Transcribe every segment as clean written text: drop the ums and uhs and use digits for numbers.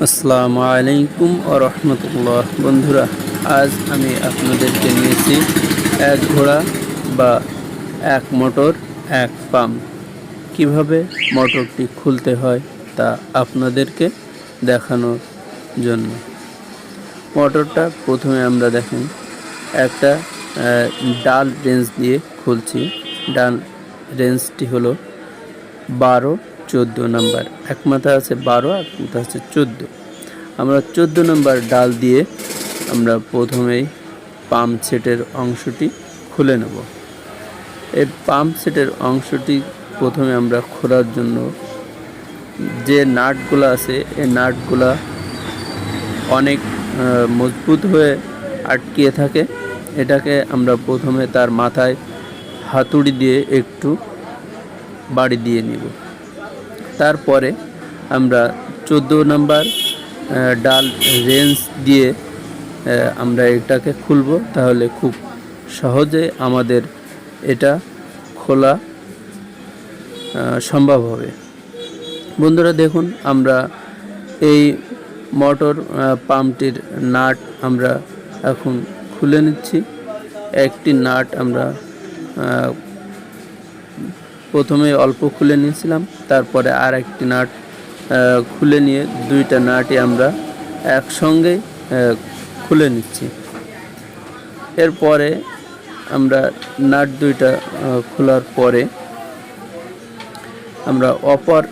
আসসালামু আলাইকুম ওয়া রাহমাতুল্লাহ। বন্ধুরা, আজ আমি আপনাদেরকে নিয়েছি এক ঘোড়া বা এক মোটর এক পাম্প। কিভাবে মোটরটি খুলতে হয় তা আপনাদেরকে দেখানোর জন্য। মোটরটা প্রথমে আমরা দেখেন একটা ডাল রেঞ্জ দিয়ে খুলছি। ডাল রেঞ্জটি হলো 12-14 নাম্বার। এক মাথা আছে 12, এক মাথা আছে 14। আমরা 14 নাম্বার ডাল দিয়ে আমরা প্রথমেই পাম্প সেটের অংশটি খুলে নেব। এই পাম্প সেটের অংশটি প্রথমে আমরা খোলার জন্য যে নাটগুলো আছে এই নাটগুলা অনেক মজবুত হয়ে আটকিয়ে থাকে। এটাকে আমরা প্রথমে তার মাথায় হাতুড়ি দিয়ে একটু বাড়ি দিয়ে নিব। তারপরে আমরা 14 নাম্বার ডাল রেঞ্জ দিয়ে আমরা এটাকে খুলব। তাহলে খুব সহজে আমাদের এটা খোলা সম্ভব হবে। বন্ধুরা দেখুন, আমরা এই মোটর পাম্পটির নাট আমরা এখন খুলে নিচ্ছি। একটি নাট আমরা প্রথমে অল্প খুলে নিয়েছিলাম, তারপরে আর একটি নাট খুলে নিয়ে দুইটা নাটই আমরা একসঙ্গে খুলে নিচ্ছি। এরপরে আমরা নাট দুইটা খোলার পরে আমরা অপর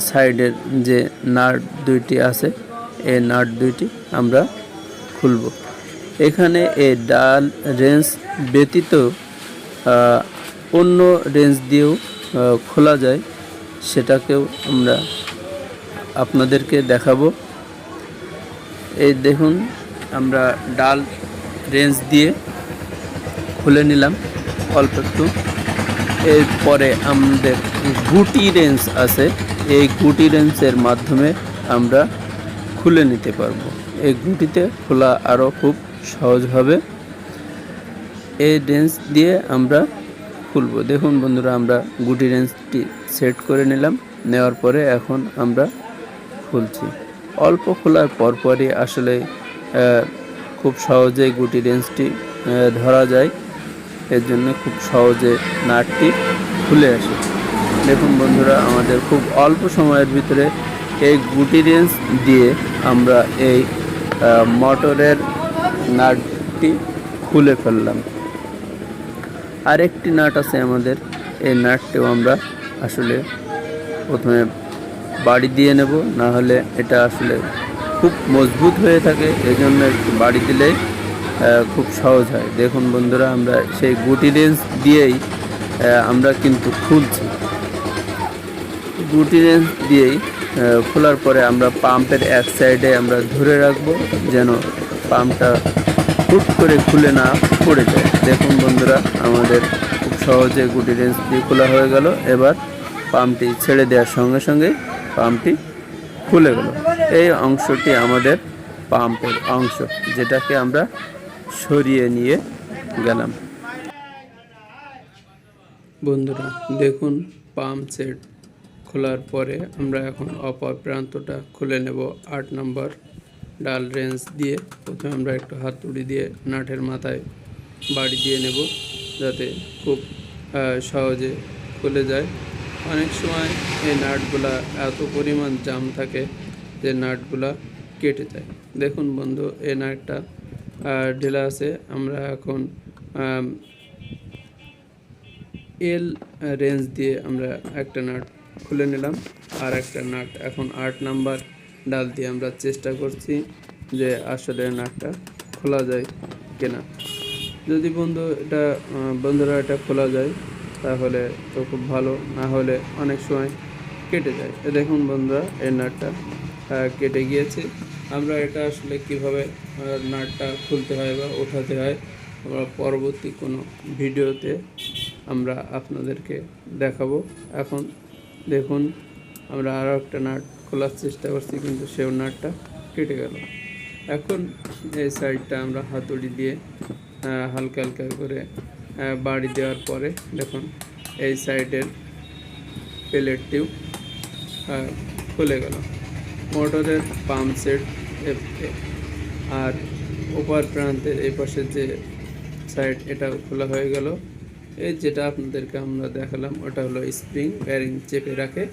সাইডের যে নাট দুইটি আছে এই নাট দুইটি আমরা খুলব। এখানে এই ডাল রেঞ্জ ব্যতীত অন্য রেঞ্জ দিয়েও খোলা যায়, সেটাকেও আমরা আপনাদেরকে দেখাবো। এই দেখুন, আমরা ডাল রেঞ্জ দিয়ে খুলে নিলাম অল্প একটু। এরপরে আমাদের গুটি রেঞ্জ আছে, এই গুটি রেঞ্জের মাধ্যমে আমরা খুলে নিতে পারবো। এই গুটিতে খোলা আরও খুব সহজ হবে। এই রেঞ্জ দিয়ে আমরা খুলব। দেখুন বন্ধুরা, আমরা গুটি রেঞ্জটি সেট করে নিলাম। নেওয়ার পরে এখন আমরা খুলছি। অল্প খোলার পরপরই আসলে খুব সহজে গুটি রেঞ্জটি ধরা যায়। এর জন্য খুব সহজে নাটটি খুলে আসে। দেখুন বন্ধুরা, আমাদের খুব অল্প সময়ের ভিতরে এই গুটি রেঞ্জ দিয়ে আমরা এই মোটরের নাটটি খুলে ফেললাম। আরেকটি নাট আছে আমাদের, এই নাটটিও আমরা আসলে প্রথমে বাড়ি দিয়ে নেব, না হলে এটা আসলে খুব মজবুত হয়ে থাকে। এজন্য একটু বাড়ি দিলেই খুব সহজ হয়। দেখুন বন্ধুরা, আমরা সেই গুটি রেঞ্জ দিয়েই আমরা কিন্তু খুলছি। গুটি রেঞ্জ দিয়েই খোলার পরে আমরা পাম্পের এক সাইডে আমরা ধরে রাখবো, যেন পাম্পটা হুট করে খুলে না পড়ে যায়। দেখুন বন্ধুরা, আমাদের খুব সহজে গুটি রেঞ্জ দিয়ে খোলা হয়ে গেল। এবার পাম্পটি ছেড়ে দেওয়ার সঙ্গে সঙ্গে পাম্পটি খুলে গেল। এই অংশটি আমাদের পাম্পের অংশ, যেটাকে আমরা সরিয়ে নিয়ে গেলাম। বন্ধুরা দেখুন, পাম্প সেট খোলার পরে আমরা এখন অপর প্রান্তটা খুলে নেব। 8 নম্বর ডাল রেঞ্জ দিয়ে প্রথমে আমরা একটু হাতুড়ি দিয়ে নাটের মাথায় বাড়ি দিয়ে নেব, যাতে খুব সহজে খুলে যায়। অনেক সময় এই নাটগুলা এত পরিমাণ জাম থাকে যে নাটগুলা কেটে যায়। দেখুন বন্ধু, এই নাটটা ঢিলা আছে। আমরা এখন এল রেঞ্জ দিয়ে আমরা একটা নাট খুলে নিলাম। আর একটা নাট এখন 8 নাম্বার ডাল দিয়ে আমরা চেষ্টা করছি যে আসলে নাটটা খোলা যায় কিনা। যদি বন্ধুরা এটা খোলা যায় তাহলে তো খুব ভালো, না হলে অনেক সময় কেটে যায়। দেখুন বন্ধুরা, এই নাটটা কেটে গিয়েছে। আমরা এটা আসলে কিভাবে নাটটা খুলতে হয় বা ওঠাতে হয় আমরা পরবর্তী কোনো ভিডিওতে আমরা আপনাদেরকে দেখাবো। এখন দেখুন, আমরা আরও একটা নাট খোলার চেষ্টা করছি, কিন্তু সেও নাটটা কেটে গেল। এখন এই সাইডটা আমরা হাতুড়ি দিয়ে হালকা হালকা করে বাড়ি দেওয়ার পরে দেখুন এই সাইডের প্লেটটিও খুলে গেল। মোটরের পাম্প সেট আর ওপার প্রান্তের এই পাশের যে সাইড এটা খোলা হয়ে গেল। এই যেটা আপনাদেরকে আমরা দেখালাম ওটা হলো স্প্রিং, ব্যারিং চেপে রাখে,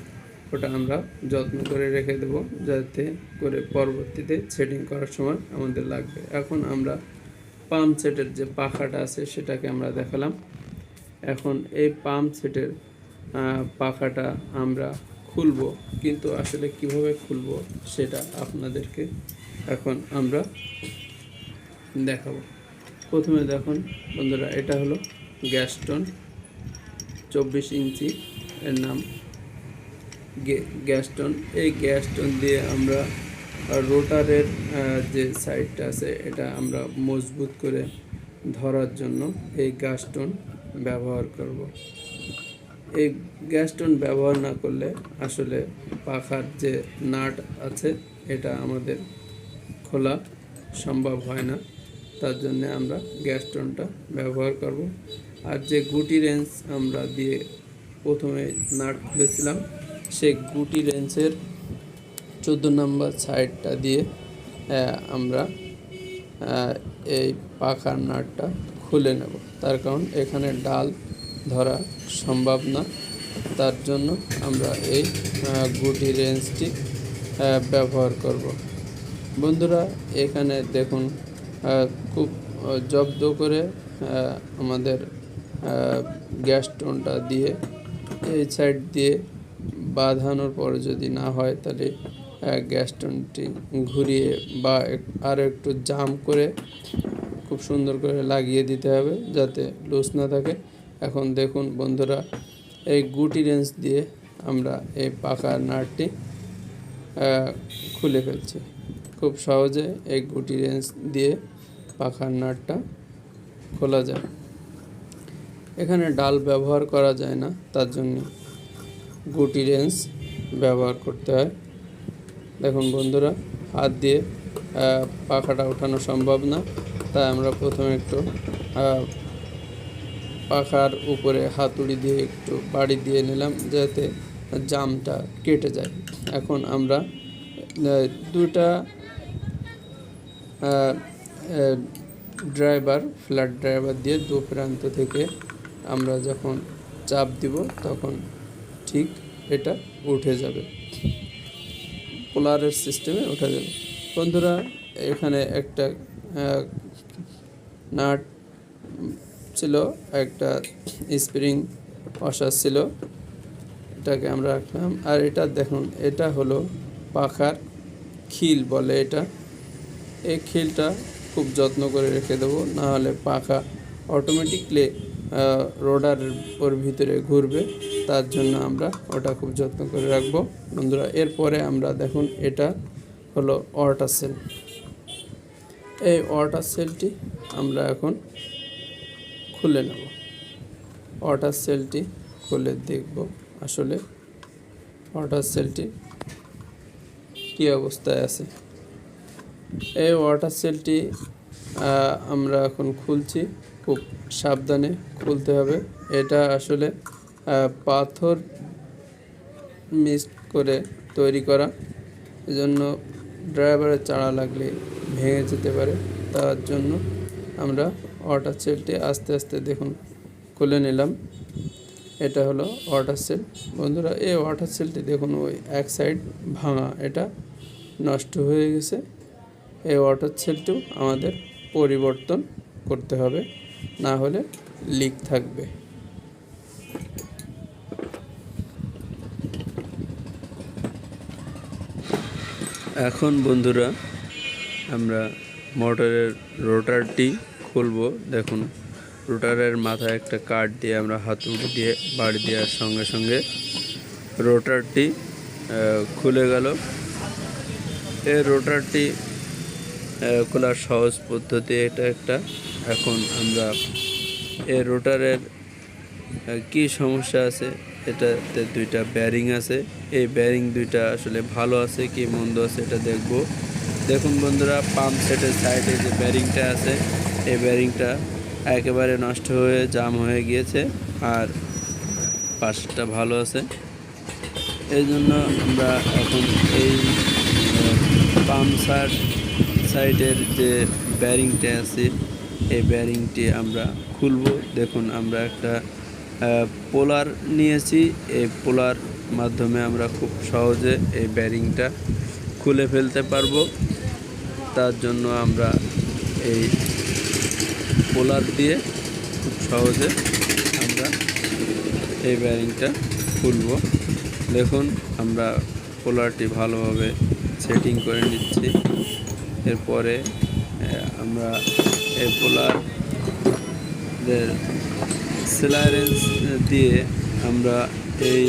ওটা আমরা যত্ন করে রেখে দেব যাতে করে পরবর্তীতে সেটিং করার সময় আমাদের লাগবে। এখন আমরা পাম্প সেটের যে পাখাটা আছে সেটাকে আমরা দেখালাম। এখন এই পাম্প সেটের পাখাটা আমরা খুলব, কিন্তু আসলে কিভাবে খুলব সেটা আপনাদেরকে এখন আমরা দেখাবো। প্রথমে দেখুন বন্ধুরা, এটা হলো গ্যাস্টন 24 ইঞ্চি, এর নাম গ্যাস্টন। এই গ্যাস্টন দিয়ে আমরা রোটারের যে সাইডটা আছে এটা আমরা মজবুত করে ধরার জন্য এই গ্যাস্টন ব্যবহার করব। এই গ্যাস্টন ব্যবহার না করলে আসলে পাখার যে নাট আছে এটা আমাদের খোলা সম্ভব হয় না, তার জন্য আমরা গ্যাস্টনটা ব্যবহার করব। আর যে গুটি রেঞ্চ আমরা দিয়ে প্রথমে নাট খুলেছিলাম, সেই গুটি রেঞ্চের 14 নম্বর সাইডটা দিয়ে আমরা এই পাখার নাটটা খুলে নেব। তার কারণ এখানে ডাল ধরা সম্ভব না, তার জন্য আমরা এই গুটি রেঞ্চটি ব্যবহার করব। বন্ধুরা, এখানে দেখুন খুব জব্দ করে আমাদের গ্যাস্টনটা দিয়ে এই সাইড দিয়ে বাঁধানোর পর যদি না হয় তাহলে গ্যাস্টনটি ঘুরিয়ে বা আরও একটু জাম করে খুব সুন্দর করে লাগিয়ে দিতে হবে যাতে লুজ না থাকে। এখন দেখুন বন্ধুরা, এই গুটি রেঞ্চ দিয়ে আমরা এই পাখার নাটটি খুলে ফেলছি। খুব সহজে এই গুটি রেঞ্চ দিয়ে পাখার নাটটা খোলা যায়। এখানে ডাল ব্যবহার করা যায় না, তার জন্য গুটি রেঞ্চ ব্যবহার করতে হয়। দেখুন বন্ধুরা, হাত দিয়ে পাখাটা ওঠানো সম্ভব না, তাই আমরা প্রথমে একটু পাখার উপরে হাতুড়ি দিয়ে একটু বাড়ি দিয়ে নিলাম যাতে জামটা কেটে যায়। এখন আমরা দুটা ফ্ল্যাট ড্রাইভার দিয়ে দু প্রান্ত থেকে আমরা যখন চাপ দিব তখন ঠিক এটা উঠে যাবে, পোলারের সিস্টেমে উঠে যাবে। বন্ধুরা, এখানে একটা নাট ছিল, একটা স্প্রিং ওয়াশার ছিল, এটাকে আমরা রাখলাম। আর এটা দেখুন, এটা হলো পাখার খিল বলে এটা। এই খিলটা খুব যত্ন করে রেখে দেবো, না হলে পাখা অটোমেটিকলি রোডারের ওর ভিতরে ঘুরবে, তার জন্য আমরা ওটা খুব যত্ন করে রাখবো। বন্ধুরা, এরপরে আমরা দেখুন, এটা হলো ওয়াটার সেল। এই ওয়াটার সেলটি আমরা এখন খুলে নেব। ওয়াটার সেলটি খুলে দেখব আসলে ওয়াটার সেলটি কী অবস্থায় আছে। এই ওয়াটার সেলটি আমরা এখন খুলছি, খুব সাবধানে খুলতে হবে। এটা আসলে পাথর মিক্সড করে তৈরি করা, এজন্য ড্রাইভারের চাড়া লাগলে ভেঙে যেতে পারে, তার জন্য আমরা ওয়াটার সেলটি আস্তে আস্তে দেখুন খুলে নিলাম। এটা হলো ওয়াটার সেল। বন্ধুরা, এই ওয়াটার সেলটি দেখুন ওই এক সাইড ভাঙা, এটা নষ্ট হয়ে গেছে। এই ওয়াটার সেলটিও আমাদের পরিবর্তন করতে হবে, না হলে লিক থাকবে। এখন বন্ধুরা, আমরা মোটরের রোটারটি খুলব। দেখুন, রোটারের মাথায় একটা কাঠ দিয়ে আমরা হাতুড়ি দিয়ে বাড়ি দেওয়ার সঙ্গে সঙ্গে রোটারটি খুলে গেল। এই রোটারটি খোলার সহজ পদ্ধতি এটা একটা। এখন আমরা এই রোটারের কি সমস্যা আছে, এটাতে দুইটা ব্যারিং আছে, এই ব্যারিং দুইটা আসলে ভালো আছে কি মন্দ আছে এটা দেখব। দেখুন বন্ধুরা, পাম্প সেটের সাইডে যে ব্যারিংটা আছে এই ব্যারিংটা একেবারে নষ্ট হয়ে জাম হয়ে গিয়েছে, আর পাশটা ভালো আছে। এই জন্য আমরা এখন এই পাম্প সাইডের যে ব্যারিংটা আছে এই ব্যারিংটি আমরা খুলব। দেখুন আমরা একটা পোলার নিয়েছি, এই পোলার মাধ্যমে আমরা খুব সহজে এই ব্যারিংটা খুলে ফেলতে পারবো। তার জন্য আমরা এই পোলার দিয়ে খুব সহজে আমরা এই ব্যারিংটা খুলব। দেখুন আমরা পোলারটি ভালোভাবে সেটিং করে নিচ্ছি। এরপরে আমরা এই পোলারের সেলারেন্স দিয়ে আমরা এই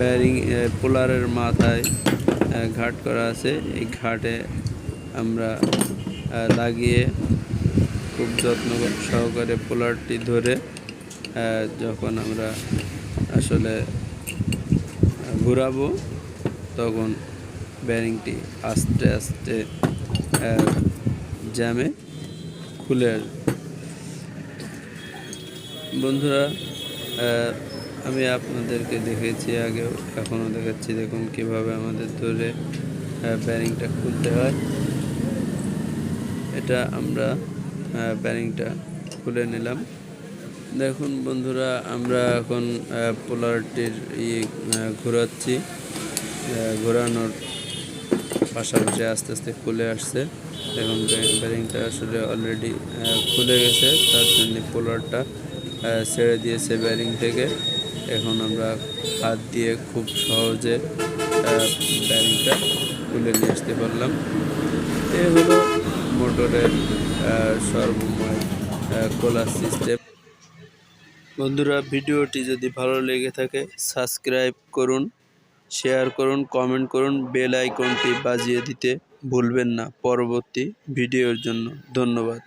ব্যারিং পোলারের মাথায় ঘাট করা আছে, এই ঘাটে আমরা লাগিয়ে খুব যত্ন সহকারে পোলারটি ধরে যখন আমরা আসলে ঘোরাবো তখন ব্যারিংটি আস্তে আস্তে জ্যামে খুলে আসবে। বন্ধুরা আমি আপনাদেরকে দেখেছি আগেও, এখনও দেখাচ্ছি। দেখুন কিভাবে আমাদের ধরে ব্যারিংটা খুলতে হয়। এটা আমরা ব্যারিংটা খুলে নিলাম। দেখুন বন্ধুরা আমরা এখন পোলারটির ঘোরাচ্ছি। ঘোরানোর পাশাপাশি আস্তে আস্তে খুলে আসছে। দেখুন ব্যারিংটা আসলে অলরেডি খুলে গেছে, তার জন্য পোলারটা ছেড়ে দিয়েছে ব্যারিং থেকে। এখন আমরা হাত দিয়ে খুব সহজে ব্যারিংটা খুলে নিয়ে আসতে পারলাম। এই হলো মোটরের সর্বময় খোলার সিস্টেম। বন্ধুরা ভিডিওটি যদি ভালো লেগে থাকে সাবস্ক্রাইব করুন, শেয়ার করুন, কমেন্ট করুন, বেল আইকনটি বাজিয়ে দিতে ভুলবেন না পরবর্তী ভিডিওর জন্য। ধন্যবাদ।